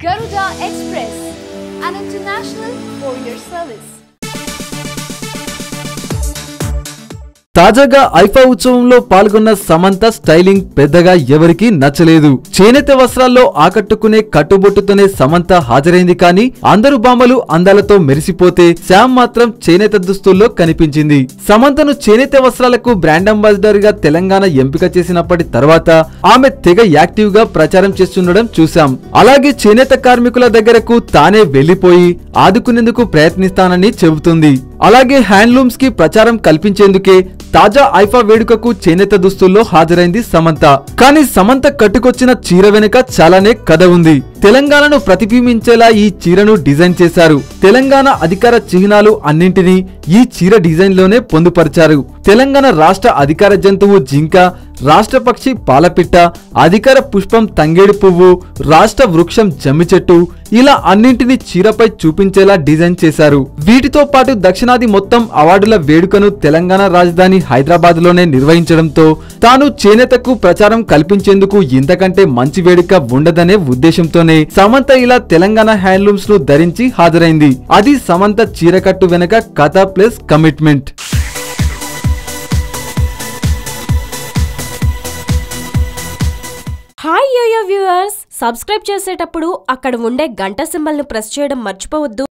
Garuda Express, an international courier service. తాజాగా ఐఫా ఉత్సవంలో పాల్గొన్న సమంత స్టైలింగ్ పెద్దగా ఎవరికీ నచ్చలేదు. చేనేత వస్త్రాల్లో ఆకట్టుకునే కట్టుబొట్టుతోనే సమంత హాజరైంది. కానీ అందరు బామ్మలు అందాలతో మెరిసిపోతే శామ్ మాత్రం చేనేత దుస్తుల్లో కనిపించింది. సమంతను చేనేత వస్త్రాలకు బ్రాండ్ అంబాసిడర్ గా తెలంగాణ ఎంపిక చేసినప్పటి తర్వాత ఆమె తెగ యాక్టివ్ గా ప్రచారం చేస్తుండడం చూశాం. అలాగే చేనేత కార్మికుల దగ్గరకు తానే వెళ్లిపోయి ఆదుకునేందుకు ప్రయత్నిస్తానని చెబుతుంది. అలాగే హ్యాండ్లూమ్స్ కి ప్రచారం కల్పించేందుకే తాజా ఐఫా వేడుకకు చేనేత దుస్తుల్లో హాజరైంది సమంత. కానీ సమంత కట్టుకొచ్చిన చీర వెనుక చాలానే కథ ఉంది. తెలంగాణను ప్రతిబింబించేలా ఈ చీరను డిజైన్ చేశారు. తెలంగాణ అధికార చిహ్నాలు అన్నింటినీ ఈ చీర డిజైన్ లోనే పొందుపరిచారు. తెలంగాణ రాష్ట్ర అధికార జంతువు జింక, రాష్ట్ర పక్షి పాలపిట్ట, అధికార పుష్పం తంగేడు పువ్వు, రాష్ట్ర వృక్షం జమ్మి చెట్టు, ఇలా అన్నింటినీ చీరపై చూపించేలా డిజైన్ చేశారు. వీటితో పాటు దక్షిణాది మొత్తం అవార్డుల వేడుకను తెలంగాణ రాజధాని హైదరాబాద్ లోనే నిర్వహించడంతో తాను చేనేతకు ప్రచారం కల్పించేందుకు ఇంతకంటే మంచి వేడుక ఉండదనే ఉద్దేశంతోనే సమంత ఇలా తెలంగాణ హ్యాండ్లూమ్స్ ను ధరించి హాజరైంది. అది సమంత చీరకట్టు వెనక కథ plus commitment. Hi yo yo viewers, subscribe చేసేటప్పుడు అక్కడ ఉండే గంట సింబల్ ను ప్రెస్ చేయడం మర్చిపోవద్దు.